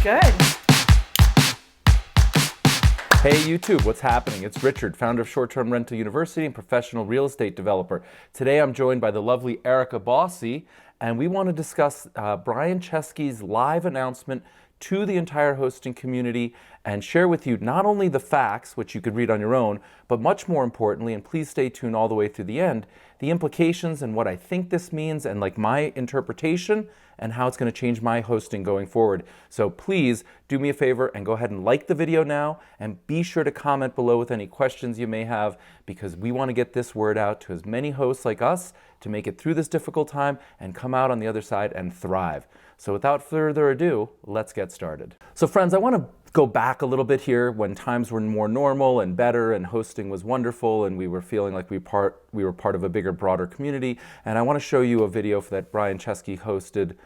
Good. Hey YouTube, what's happening? It's Richard, founder of Short-Term Rental University and professional real estate developer. Today I'm joined by the lovely Erica Bossy, and we want to discuss Brian Chesky's live announcement to the entire hosting community and share with you not only the facts, which you could read on your own, but much more importantly, and please stay tuned all the way through the end, the implications and what I think this means and like my interpretation and how it's going to change my hosting going forward. So please do me a favor and go ahead and like the video now, and be sure to comment below with any questions you may have, because we want to get this word out to as many hosts like us to make it through this difficult time and come out on the other side and thrive. So without further ado, let's get started. So friends, I want to go back a little bit here when times were more normal and better and hosting was wonderful and we were feeling like we were part of a bigger, broader community. And I want to show you a video that Brian Chesky hosted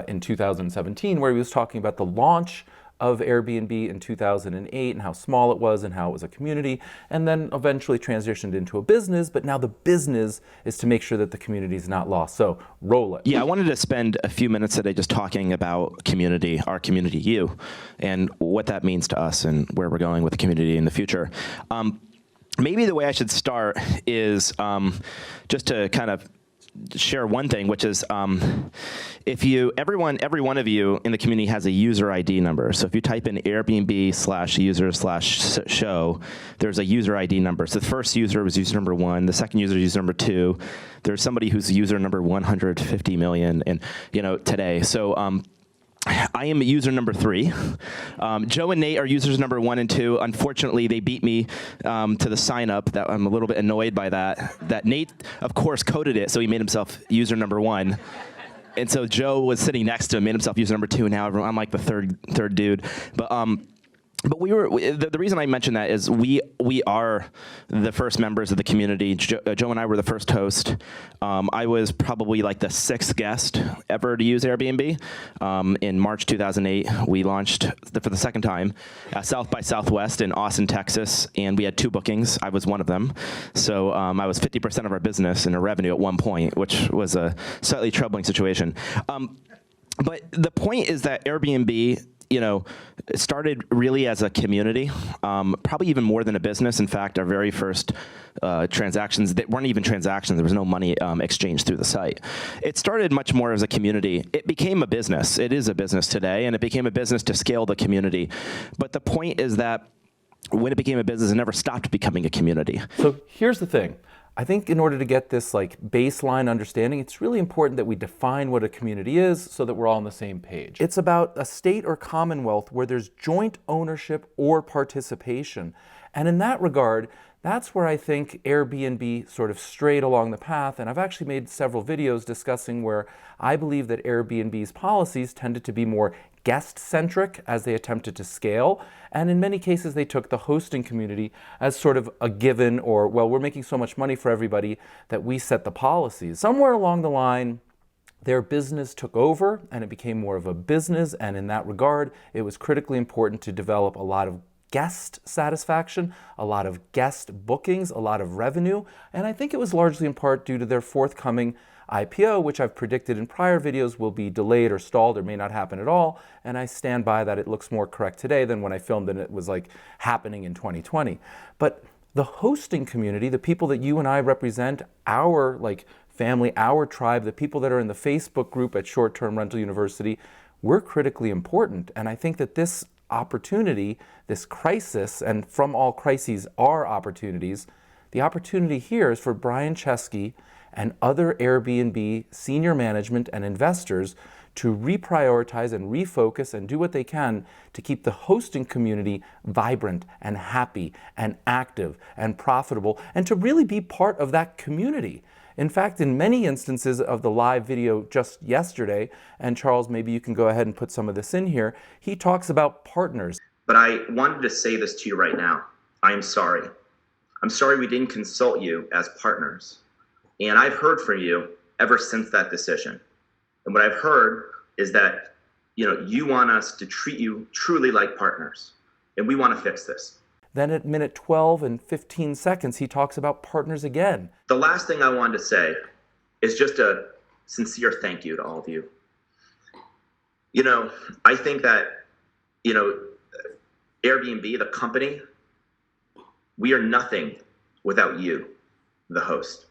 in 2017 where he was talking about the launch of Airbnb in 2008 and how small it was and how it was a community, and then eventually transitioned into a business, but now the business is to make sure that the community is not lost. So roll it. Yeah, I wanted to spend a few minutes today just talking about community, our community, you, and what that means to us and where we're going with the community in the future. Maybe the way I should start is just to kind of share one thing, which is every one of you in the community has a user ID number. So if you type in Airbnb/user/show, there's a user ID number. So the first user was user number 1, the second user is user number 2. There's somebody who's user number 150 million, and today. So I am user number 3. Joe and Nate are users number 1 and 2. Unfortunately, they beat me to the sign up. That I'm a little bit annoyed by that. That Nate, of course, coded it, so he made himself user number 1. And so Joe was sitting next to him, made himself user number 2. And now I'm like the third dude. But the reason I mention that is we are the first members of the community. Joe and I were the first host. I was probably like the 6th guest ever to use Airbnb. In March 2008, we launched for the second time South by Southwest in Austin, Texas, and we had 2 bookings. I was one of them. So I was 50% of our business and our revenue at one point, which was a slightly troubling situation. But the point is that Airbnb, it started really as a community, probably even more than a business. In fact, our very first transactions, that weren't even transactions, there was no money exchanged through the site. It started much more as a community. It became a business. It is a business today, and it became a business to scale the community. But the point is that when it became a business, it never stopped becoming a community. So here's the thing. I think in order to get this baseline understanding, it's really important that we define what a community is so that we're all on the same page. It's about a state or commonwealth where there's joint ownership or participation. And in that regard, that's where I think Airbnb sort of strayed along the path. And I've actually made several videos discussing where I believe that Airbnb's policies tended to be more guest-centric as they attempted to scale. And in many cases, they took the hosting community as sort of a given, or, well, we're making so much money for everybody that we set the policies. Somewhere along the line, their business took over and it became more of a business. And in that regard, it was critically important to develop a lot of guest satisfaction, a lot of guest bookings, a lot of revenue. And I think it was largely in part due to their forthcoming IPO, which I've predicted in prior videos will be delayed or stalled or may not happen at all. And I stand by that. It looks more correct today than when I filmed and it was happening in 2020. But the hosting community, the people that you and I represent, our family, our tribe, the people that are in the Facebook group at Short-Term Rental University, we're critically important. And I think that this opportunity, this crisis, and from all crises are opportunities, the opportunity here is for Brian Chesky and other Airbnb senior management and investors to reprioritize and refocus and do what they can to keep the hosting community vibrant and happy and active and profitable, and to really be part of that community. In fact, in many instances of the live video just yesterday, and Charles, maybe you can go ahead and put some of this in here, he talks about partners. But I wanted to say this to you right now. I am sorry. I'm sorry we didn't consult you as partners. And I've heard from you ever since that decision. And what I've heard is that, you want us to treat you truly like partners. And we want to fix this. Then at minute 12 and 15 seconds, he talks about partners again. The last thing I wanted to say is just a sincere thank you to all of you. I think that you know, Airbnb, the company, we are nothing without you, the host.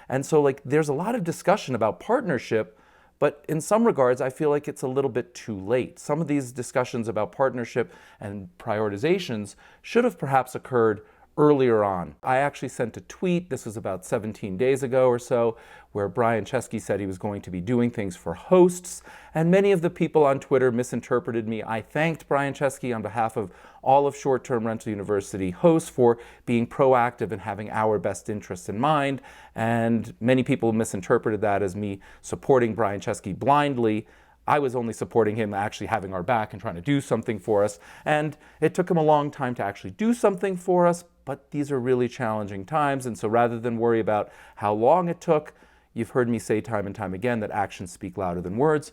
And so like there's a lot of discussion about partnership, but in some regards, I feel like it's a little bit too late. Some of these discussions about partnership and prioritizations should have perhaps occurred earlier on. I actually sent a tweet, this was about 17 days ago or so, where Brian Chesky said he was going to be doing things for hosts, and many of the people on Twitter misinterpreted me. I thanked Brian Chesky on behalf of all of Short-Term Rental University hosts for being proactive and having our best interests in mind, and many people misinterpreted that as me supporting Brian Chesky blindly. I was only supporting him actually having our back and trying to do something for us. And it took him a long time to actually do something for us, but these are really challenging times. And so rather than worry about how long it took, you've heard me say time and time again that actions speak louder than words.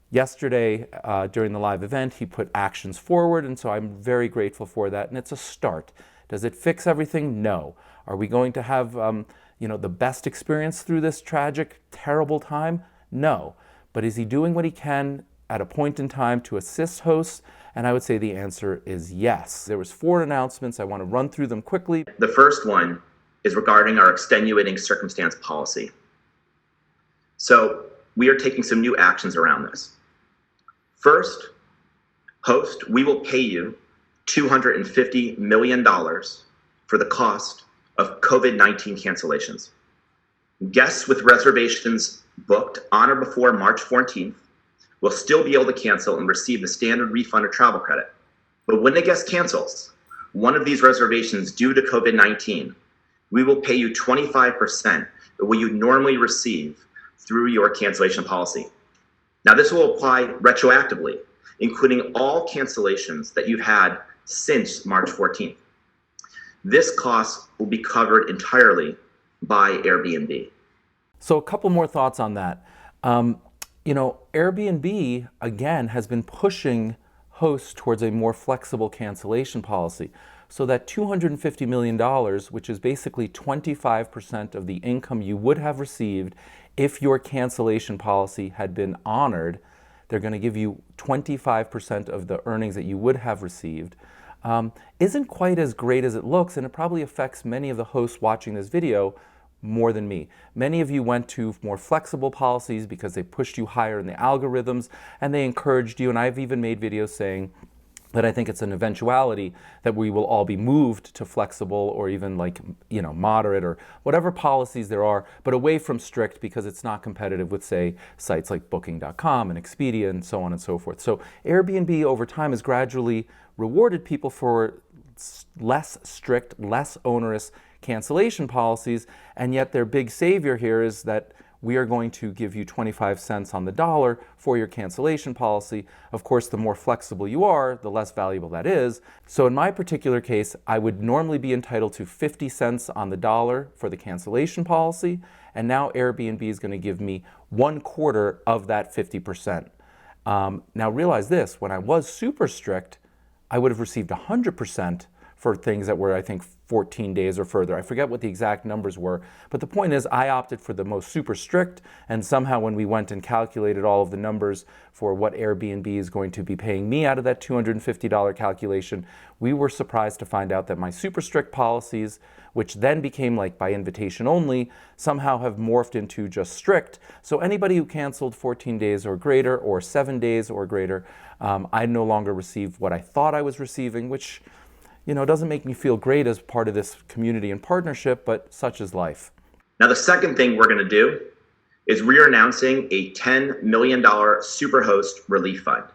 Yesterday, during the live event, he put actions forward, and so I'm very grateful for that, and it's a start. Does it fix everything? No. Are we going to have the best experience through this tragic, terrible time? No. But is he doing what he can at a point in time to assist hosts? And I would say the answer is yes. There was 4 announcements. I want to run through them quickly. The first one is regarding our extenuating circumstance policy. So we are taking some new actions around this. First, host, we will pay you $250 million for the cost of COVID-19 cancellations. Guests with reservations booked on or before March 14th will still be able to cancel and receive the standard refund or travel credit. But when a guest cancels one of these reservations due to COVID-19, we will pay you 25% of what you normally receive through your cancellation policy. Now, this will apply retroactively, including all cancellations that you've had since March 14th. This cost will be covered entirely by Airbnb. So a couple more thoughts on that. Airbnb, again, has been pushing hosts towards a more flexible cancellation policy. So that $250 million, which is basically 25% of the income you would have received if your cancellation policy had been honored, they're going to give you 25% of the earnings that you would have received, isn't quite as great as it looks, and it probably affects many of the hosts watching this video more than me. Many of you went to more flexible policies because they pushed you higher in the algorithms and they encouraged you, and I've even made videos saying that I think it's an eventuality that we will all be moved to flexible or even moderate or whatever policies there are, but away from strict because it's not competitive with, say, sites like Booking.com and Expedia and so on and so forth. So Airbnb over time has gradually rewarded people for less strict, less onerous cancellation policies, and yet their big savior here is that we are going to give you 25 cents on the dollar for your cancellation policy. Of course, the more flexible you are, the less valuable that is. So in my particular case, I would normally be entitled to 50 cents on the dollar for the cancellation policy, and now Airbnb is going to give me 1/4 of that 50%. Now realize this, when I was super strict, I would have received 100% for things that were, I think, 14 days or further. I forget what the exact numbers were, but the point is I opted for the most super strict, and somehow when we went and calculated all of the numbers for what Airbnb is going to be paying me out of that $250 calculation, we were surprised to find out that my super strict policies, which then became like by invitation only, somehow have morphed into just strict. So anybody who canceled 14 days or greater or 7 days or greater, I no longer receive what I thought I was receiving, which doesn't make me feel great as part of this community and partnership, but such is life. Now, the second thing we're going to do is we're announcing a $10 million Superhost relief fund.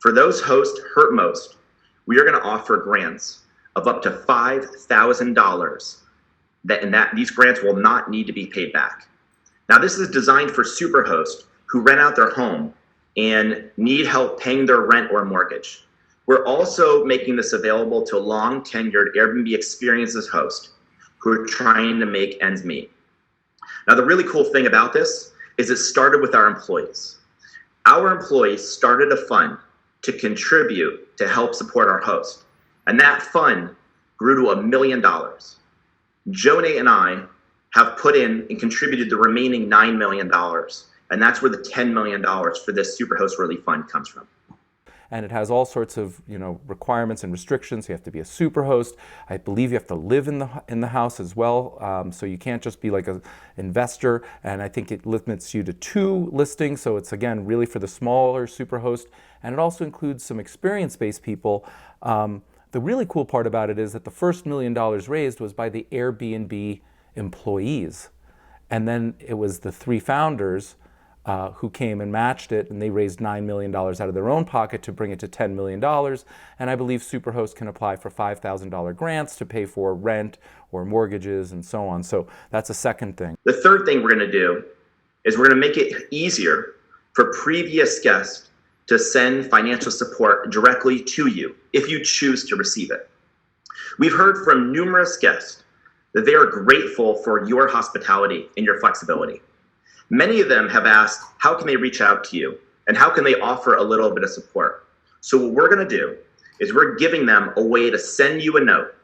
For those hosts hurt most, we are going to offer grants of up to $5,000 these grants will not need to be paid back. Now, this is designed for Superhosts who rent out their home and need help paying their rent or mortgage. We're also making this available to long-tenured Airbnb experiences hosts who are trying to make ends meet. Now, the really cool thing about this is it started with our employees. Our employees started a fund to contribute to help support our host, and that fund grew to $1 million. Jonah and I have put in and contributed the remaining $9 million, and that's where the $10 million for this Superhost Relief Fund comes from. and it has all sorts of requirements and restrictions. You have to be a superhost. I believe you have to live in the house as well, so you can't just be like an investor. And I think it limits you to 2 listings, so it's again really for the smaller superhost. And it also includes some experience-based people. The really cool part about it is that the first $1 million raised was by the Airbnb employees. And then it was the 3 founders who came and matched it, and they raised $9 million out of their own pocket to bring it to $10 million. And I believe Superhost can apply for $5,000 grants to pay for rent or mortgages and so on. So that's a second thing. The third thing we're going to do is we're going to make it easier for previous guests to send financial support directly to you if you choose to receive it. We've heard from numerous guests that they are grateful for your hospitality and your flexibility. Many of them have asked, how can they reach out to you? And how can they offer a little bit of support? So what we're going to do is we're giving them a way to send you a note.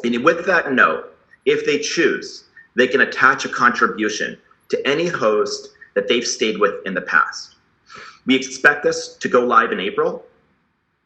And with that note, if they choose, they can attach a contribution to any host that they've stayed with in the past. We expect this to go live in April.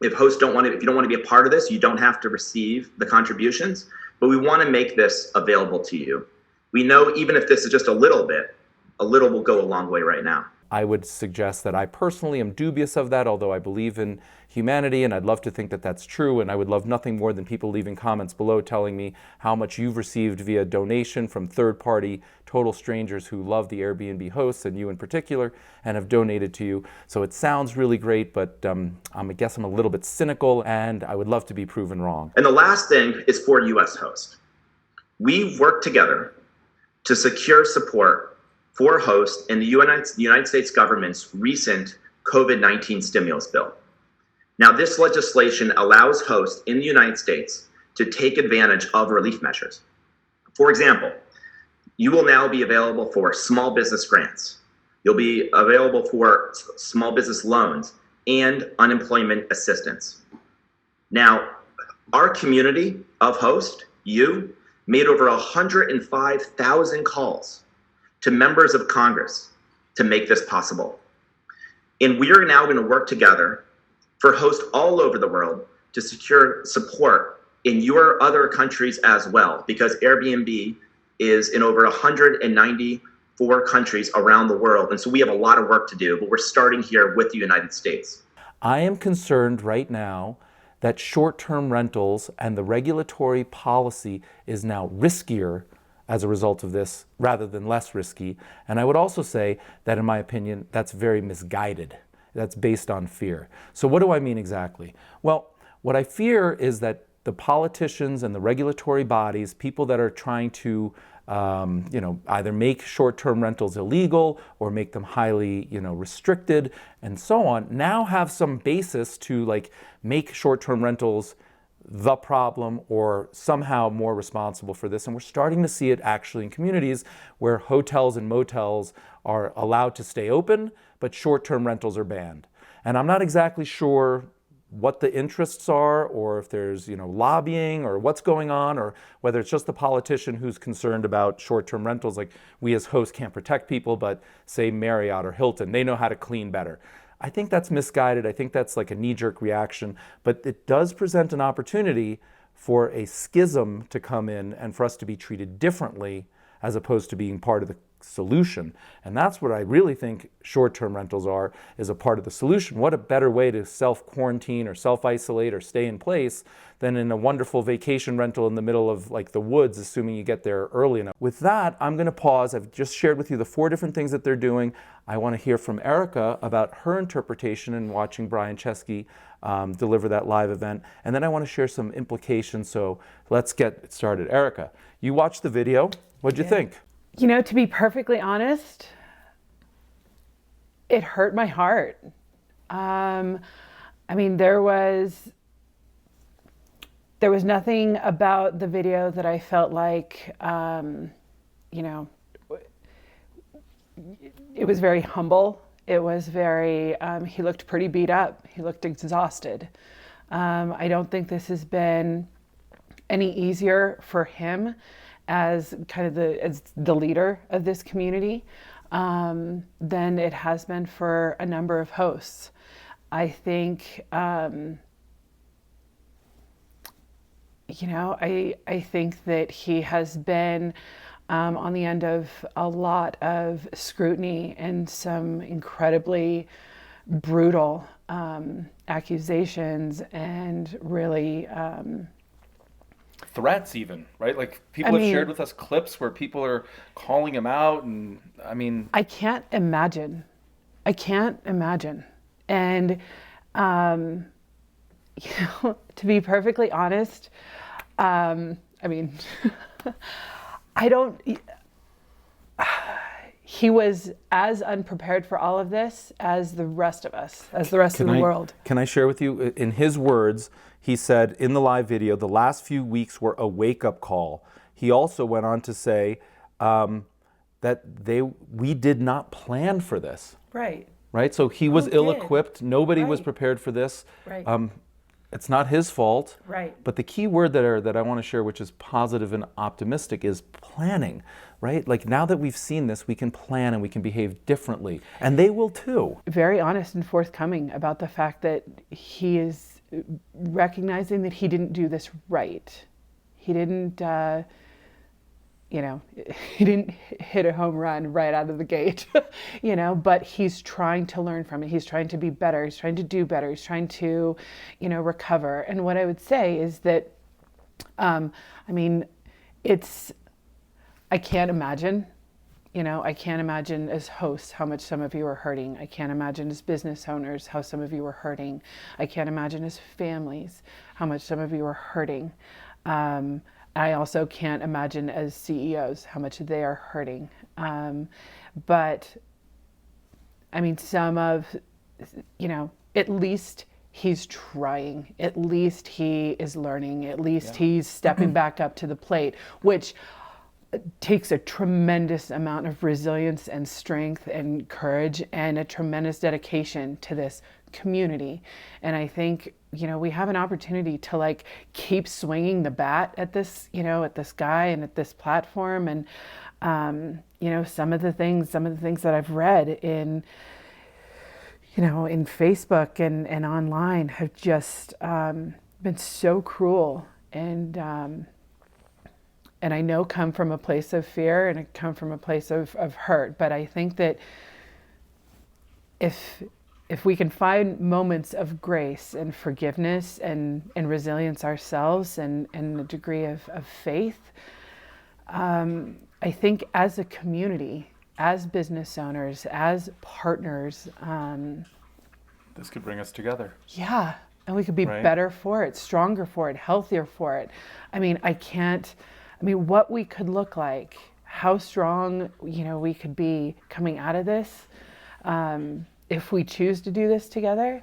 If you don't want to be a part of this, you don't have to receive the contributions, but we want to make this available to you. We know even if this is just a little bit, a little will go a long way right now. I would suggest that I personally am dubious of that, although I believe in humanity, and I'd love to think that that's true, and I would love nothing more than people leaving comments below telling me how much you've received via donation from third-party total strangers who love the Airbnb hosts, and you in particular, and have donated to you. So it sounds really great, but I guess I'm a little bit cynical, and I would love to be proven wrong. And the last thing is for US hosts. We've worked together to secure support for hosts in the United States government's recent COVID-19 stimulus bill. Now, this legislation allows hosts in the United States to take advantage of relief measures. For example, you will now be available for small business grants. You'll be available for small business loans and unemployment assistance. Now, our community of hosts, you, made over 105,000 calls to members of Congress to make this possible. And we are now going to work together for hosts all over the world to secure support in your other countries as well, because Airbnb is in over 194 countries around the world. And so we have a lot of work to do, but we're starting here with the United States. I am concerned right now that short-term rentals and the regulatory policy is now riskier as a result of this rather than less risky. And I would also say that, in my opinion, that's very misguided. That's based on fear. So what do I mean exactly? Well, what I fear is that the politicians and the regulatory bodies, people that are trying to either make short-term rentals illegal or make them highly restricted and so on, now have some basis to make short-term rentals the problem or somehow more responsible for this. And we're starting to see it actually in communities where hotels and motels are allowed to stay open, but short-term rentals are banned. And I'm not exactly sure what the interests are, or if there's lobbying or what's going on, or whether it's just the politician who's concerned about short-term rentals. Like, we as hosts can't protect people, but say Marriott or Hilton, they know how to clean better. I think that's misguided. I think that's like a knee-jerk reaction, but it does present an opportunity for a schism to come in and for us to be treated differently as opposed to being part of the solution. And that's what I really think short-term rentals are, is a part of the solution. What a better way to self-quarantine or self-isolate or stay in place than in a wonderful vacation rental in the middle of the woods, assuming you get there early enough. With that, I'm going to pause. I've just shared with you the 4 different things that they're doing. I want to hear from Erica about her interpretation and watching Brian Chesky deliver that live event. And then I want to share some implications. So let's get started. Erica, you watched the video. What'd you think? To be perfectly honest, it hurt my heart. There was nothing about the video that I felt like, it was very humble. It was very, he looked pretty beat up. He looked exhausted. I don't think this has been any easier for him as the leader of this community than it has been for a number of hosts. I think, I think that he has been on the end of a lot of scrutiny and some incredibly brutal accusations and really Threats even, right? Like people have shared with us clips where people are calling him out, and I mean, I can't imagine. I can't imagine. And to be perfectly honest, I mean, I don't. He was as unprepared for all of this as the rest of us, as the rest of the world. Can I share with you, in his words, he said in the live video, the last few weeks were a wake-up call. He also went on to say that we did not plan for this. Right. Right? So he was ill-equipped. Nobody was prepared for this. Right. It's not his fault. Right. But the key word that I want to share, which is positive and optimistic, is planning. Right? Like now that we've seen this, we can plan and we can behave differently. And they will too. Very honest and forthcoming about the fact that he is recognizing that he didn't do this right. He didn't, he didn't hit a home run right out of the gate, but he's trying to learn from it. He's trying to be better. He's trying to do better. He's trying to, recover. And what I would say is that, I can't imagine, as hosts how much some of you are hurting. I can't imagine as business owners how some of you are hurting. I can't imagine as families how much some of you are hurting. I also can't imagine as CEOs how much they are hurting. But at least he's trying. At least he is learning. At least he's stepping back up to the plate, which takes a tremendous amount of resilience and strength and courage and a tremendous dedication to this community. And I think, we have an opportunity to keep swinging the bat at this, at this guy and at this platform. And, some of the things that I've read in Facebook and online have just been so cruel and I know come from a place of fear and it come from a place of hurt. But I think that if we can find moments of grace and forgiveness and resilience ourselves and a degree of faith, I think as a community, as business owners, as partners, this could bring us together. Yeah, and we could be better for it, stronger for it, healthier for it. What we could look like, how strong, we could be coming out of this, if we choose to do this together.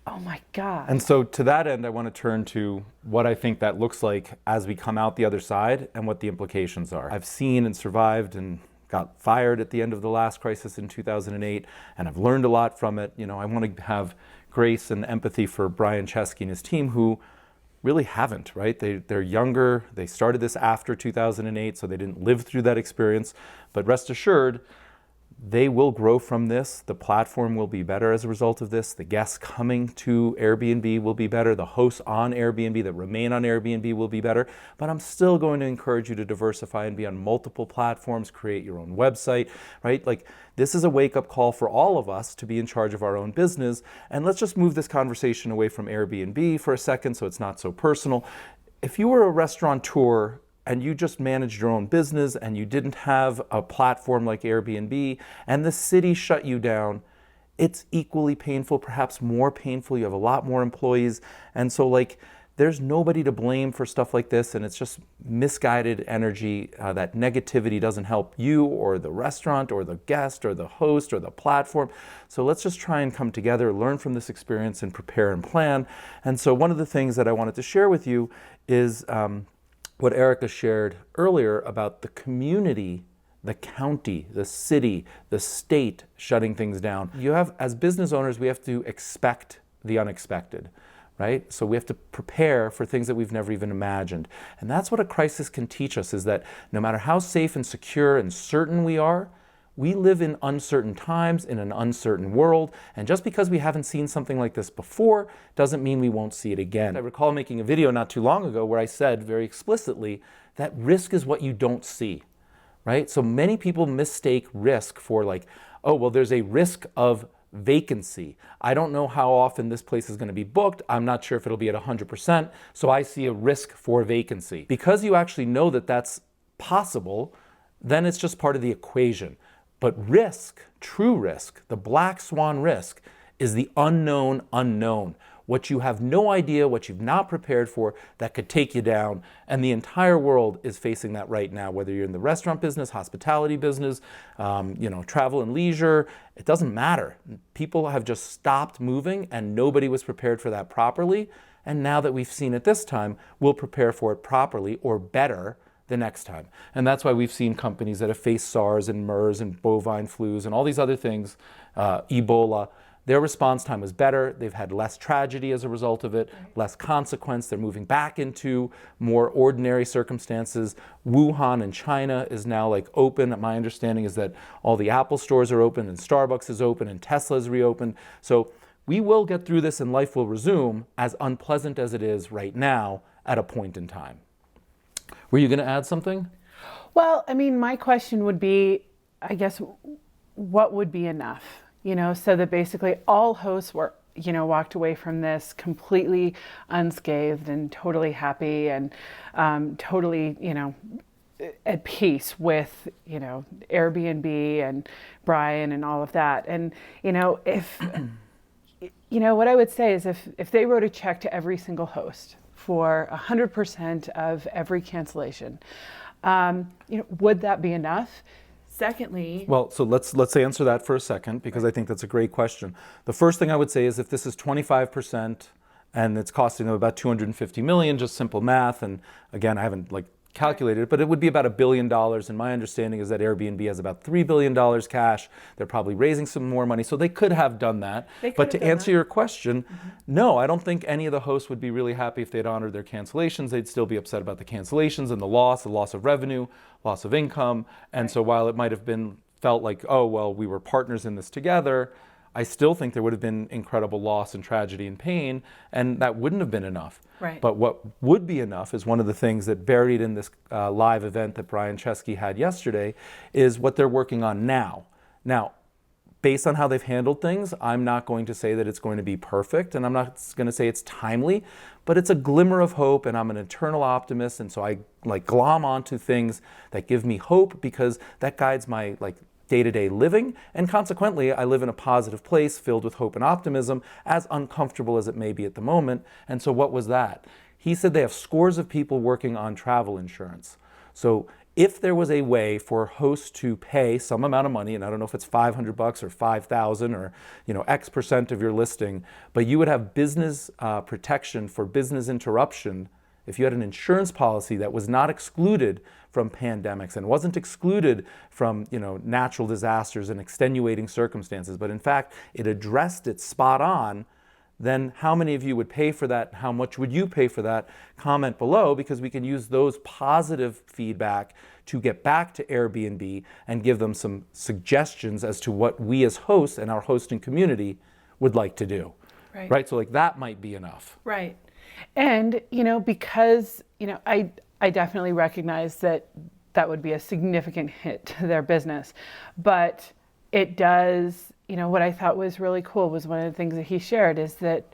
Oh my God. And so to that end, I want to turn to what I think that looks like as we come out the other side and what the implications are. I've seen and survived and got fired at the end of the last crisis in 2008, and I've learned a lot from it. I want to have grace and empathy for Brian Chesky and his team who really haven't, right? They're younger. They started this after 2008, so they didn't live through that experience. But rest assured, they will grow from this. The platform will be better as a result of this. The guests coming to Airbnb will be better. The hosts on Airbnb that remain on Airbnb will be better. But I'm still going to encourage you to diversify and be on multiple platforms, create your own website, right? This is a wake-up call for all of us to be in charge of our own business. And let's just move this conversation away from Airbnb for a second so it's not so personal. If you were a restaurateur and you just managed your own business and you didn't have a platform like Airbnb and the city shut you down, it's equally painful, perhaps more painful. You have a lot more employees. And so there's nobody to blame for stuff like this, and it's just misguided energy. That negativity doesn't help you or the restaurant or the guest or the host or the platform. So let's just try and come together, learn from this experience and prepare and plan. And so one of the things that I wanted to share with you is what Erica shared earlier about the community, the county, the city, the state shutting things down. As business owners, we have to expect the unexpected, right? So we have to prepare for things that we've never even imagined. And that's what a crisis can teach us, is that no matter how safe and secure and certain we are, We live in uncertain times, in an uncertain world, and just because we haven't seen something like this before doesn't mean we won't see it again. I recall making a video not too long ago where I said very explicitly that risk is what you don't see, right? So many people mistake risk for like, oh, well, there's a risk of vacancy. I don't know how often this place is going to be booked. I'm not sure if it'll be at 100%, so I see a risk for vacancy. Because you actually know that that's possible, then it's just part of the equation. But risk, true risk, the black swan risk, is the unknown unknown. What you have no idea, what you've not prepared for, that could take you down. And the entire world is facing that right now, whether you're in the restaurant business, hospitality business, travel and leisure, it doesn't matter. People have just stopped moving and nobody was prepared for that properly. And now that we've seen it this time, we'll prepare for it properly or better the next time. And that's why we've seen companies that have faced SARS and MERS and bovine flus and all these other things, Ebola. Their response time was better. They've had less tragedy as a result of it, less consequence. They're moving back into more ordinary circumstances. Wuhan in China is now like open. My understanding is that all the Apple stores are open and Starbucks is open and Tesla is reopened. So we will get through this and life will resume, as unpleasant as it is right now at a point in time. Were you going to add something? Well, I mean, my question would be, I guess, what would be enough? So that basically all hosts were, walked away from this completely unscathed and totally happy and totally, at peace with, Airbnb and Brian and all of that. And, if, what I would say is if they wrote a check to every single host for 100% of every cancellation, would that be enough? Secondly, well, so let's answer that for a second, because I think that's a great question. The first thing I would say is if this is 25% and it's costing them about $250 million, just simple math, and again, I haven't calculated it, but it would be about $1 billion. And my understanding is that Airbnb has about $3 billion cash. They're probably raising some more money, so they could have done that. But to answer your question, no, I don't think any of the hosts would be really happy if they'd honored their cancellations. They'd still be upset about the cancellations and the loss of revenue, loss of income. And so while it might have felt like, oh, well, we were partners in this together, I still think there would have been incredible loss and tragedy and pain, and that wouldn't have been enough. Right. But what would be enough is one of the things that buried in this live event that Brian Chesky had yesterday is what they're working on now. Now, based on how they've handled things, I'm not going to say that it's going to be perfect, and I'm not going to say it's timely, but it's a glimmer of hope, and I'm an eternal optimist, and so I glom onto things that give me hope, because that guides my day-to-day living, and consequently, I live in a positive place filled with hope and optimism, as uncomfortable as it may be at the moment. And so what was that? He said they have scores of people working on travel insurance. So if there was a way for hosts to pay some amount of money, and I don't know if it's $500 or $5,000 or X% of your listing, but you would have business protection for business interruption if you had an insurance policy that was not excluded from pandemics and wasn't excluded from natural disasters and extenuating circumstances, but in fact it addressed it spot on, then how many of you would pay for that? How much would you pay for that? Comment below, because we can use those positive feedback to get back to Airbnb and give them some suggestions as to what we as hosts and our hosting community would like to do. Right? So that might be enough. Right. And, because, I definitely recognize that would be a significant hit to their business, but it does, what I thought was really cool was one of the things that he shared is that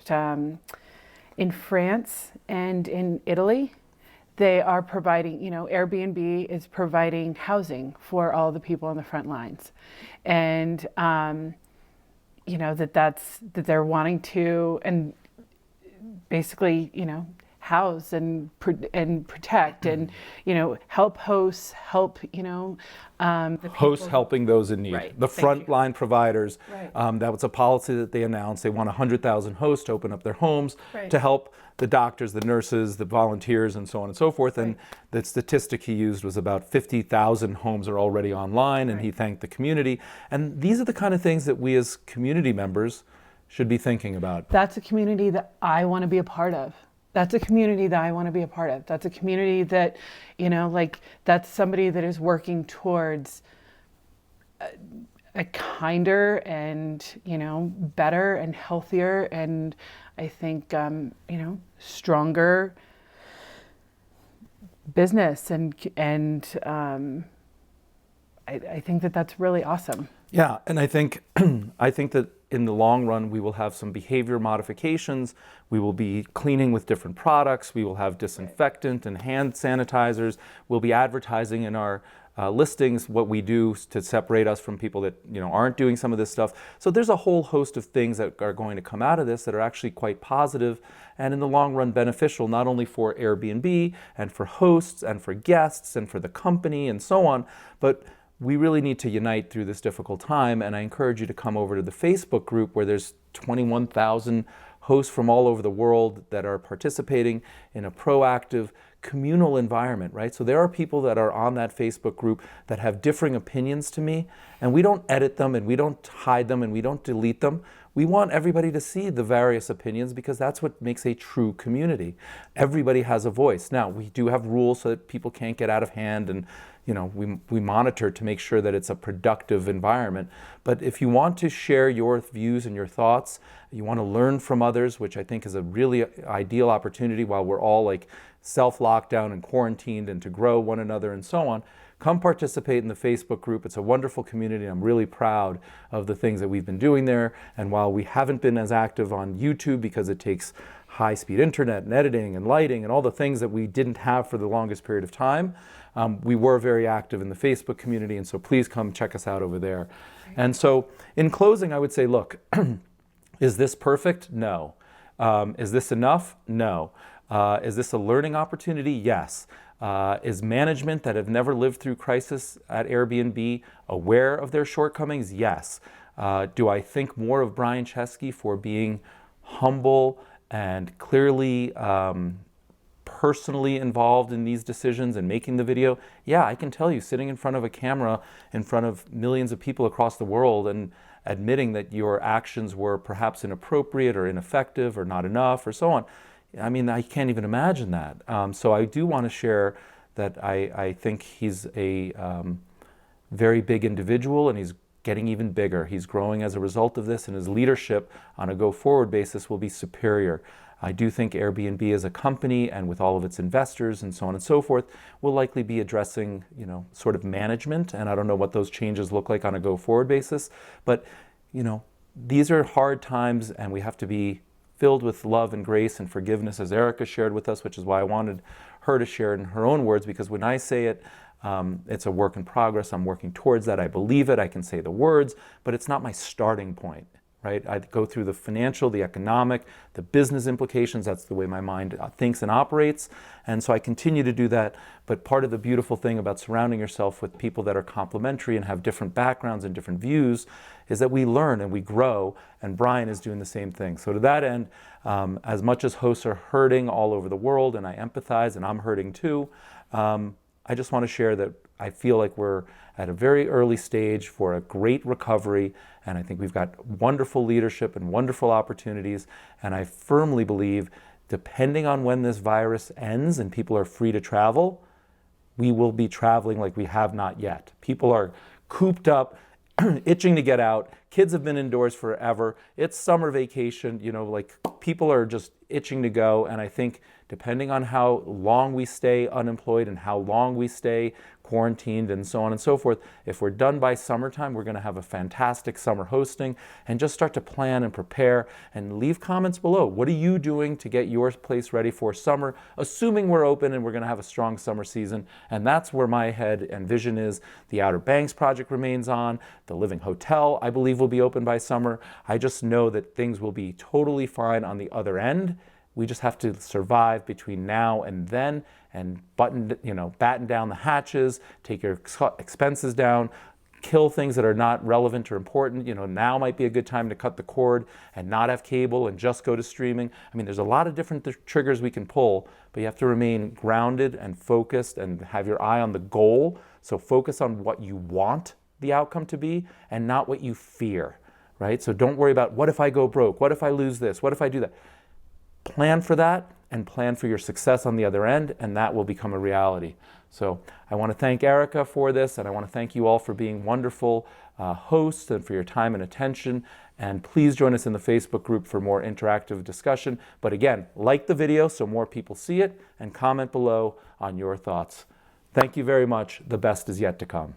in France and in Italy, they are providing, Airbnb is providing housing for all the people on the front lines. And, that they're wanting to, and basically, house and protect and, help hosts, help, the hosts helping those in need. Right. The frontline providers, that was a policy that they announced. They want 100,000 hosts to open up their homes to help the doctors, the nurses, the volunteers, and so on and so forth. And the statistic he used was about 50,000 homes are already online, and he thanked the community. And these are the kind of things that we as community members should be thinking about. That's a community that I want to be a part of. That's a community that I want to be a part of. That's a community that, that's somebody that is working towards a kinder and, better and healthier, and I think, stronger business. And I think that that's really awesome. Yeah, and I think I think that in the long run we will have some behavior modifications. We will be cleaning with different products. We will have disinfectant and hand sanitizers. We'll be advertising in our listings what we do to separate us from people that aren't doing some of this stuff. So there's a whole host of things that are going to come out of this that are actually quite positive and in the long run beneficial, not only for Airbnb and for hosts and for guests and for the company and so on, but we really need to unite through this difficult time. And I encourage you to come over to the Facebook group where there's 21,000 hosts from all over the world that are participating in a proactive communal environment, right? So there are people that are on that Facebook group that have differing opinions to me, and we don't edit them and we don't hide them and we don't delete them. We want everybody to see the various opinions because that's what makes a true community. Everybody has a voice. Now, we do have rules so that people can't get out of hand, and we monitor to make sure that it's a productive environment. But if you want to share your views and your thoughts, you want to learn from others, which I think is a really ideal opportunity while we're all like self-lockdown and quarantined, and to grow one another and so on, come participate in the Facebook group. It's a wonderful community. I'm really proud of the things that we've been doing there. And while we haven't been as active on YouTube because it takes high-speed internet and editing and lighting and all the things that we didn't have for the longest period of time, we were very active in the Facebook community. And so please come check us out over there. And so in closing, I would say, look, is this perfect? No. Is this enough? No. Is this a learning opportunity? Yes. Is management that have never lived through crisis at Airbnb aware of their shortcomings? Yes. Do I think more of Brian Chesky for being humble and clearly personally involved in these decisions and making the video? Yeah, I can tell you, sitting in front of a camera in front of millions of people across the world and admitting that your actions were perhaps inappropriate or ineffective or not enough or so on. I mean, I can't even imagine that. So I do want to share that I think he's a very big individual, and he's getting even bigger. He's growing as a result of this, and his leadership on a go-forward basis will be superior. I do think Airbnb as a company and with all of its investors and so on and so forth will likely be addressing, sort of management, and I don't know what those changes look like on a go-forward basis, but, these are hard times, and we have to be filled with love and grace and forgiveness, as Erica shared with us, which is why I wanted her to share in her own words, because when I say it, it's a work in progress. I'm working towards that. I believe it. I can say the words, but it's not my starting point, right? I go through the financial, the economic, the business implications. That's the way my mind thinks and operates. And so I continue to do that. But part of the beautiful thing about surrounding yourself with people that are complementary and have different backgrounds and different views is that we learn and we grow, and Brian is doing the same thing. So to that end, as much as hosts are hurting all over the world, and I empathize, and I'm hurting too, I just want to share that I feel like we're at a very early stage for a great recovery, and I think we've got wonderful leadership and wonderful opportunities, and I firmly believe, depending on when this virus ends and people are free to travel, we will be traveling like we have not yet. People are cooped up, itching to get out. Kids have been indoors forever. It's summer vacation, like people are just itching to go. And I think depending on how long we stay unemployed and how long we stay quarantined and so on and so forth, if we're done by summertime, we're going to have a fantastic summer hosting, and just start to plan and prepare and leave comments below. What are you doing to get your place ready for summer, assuming we're open and we're going to have a strong summer season? And that's where my head and vision is. The Outer Banks project remains on. The Living Hotel, I believe, will be open by summer. I just know that things will be totally fine on the other end. We just have to survive between now and then, and batten down the hatches, take your expenses down, kill things that are not relevant or important. Now might be a good time to cut the cord and not have cable and just go to streaming. I mean, there's a lot of different triggers we can pull, but you have to remain grounded and focused and have your eye on the goal. So focus on what you want the outcome to be and not what you fear, right? So don't worry about, what if I go broke? What if I lose this? What if I do that? Plan for that and plan for your success on the other end, and that will become a reality. So I want to thank Erica for this, and I want to thank you all for being wonderful hosts and for your time and attention. And please join us in the Facebook group for more interactive discussion. But again, like the video so more people see it, and comment below on your thoughts. Thank you very much. The best is yet to come.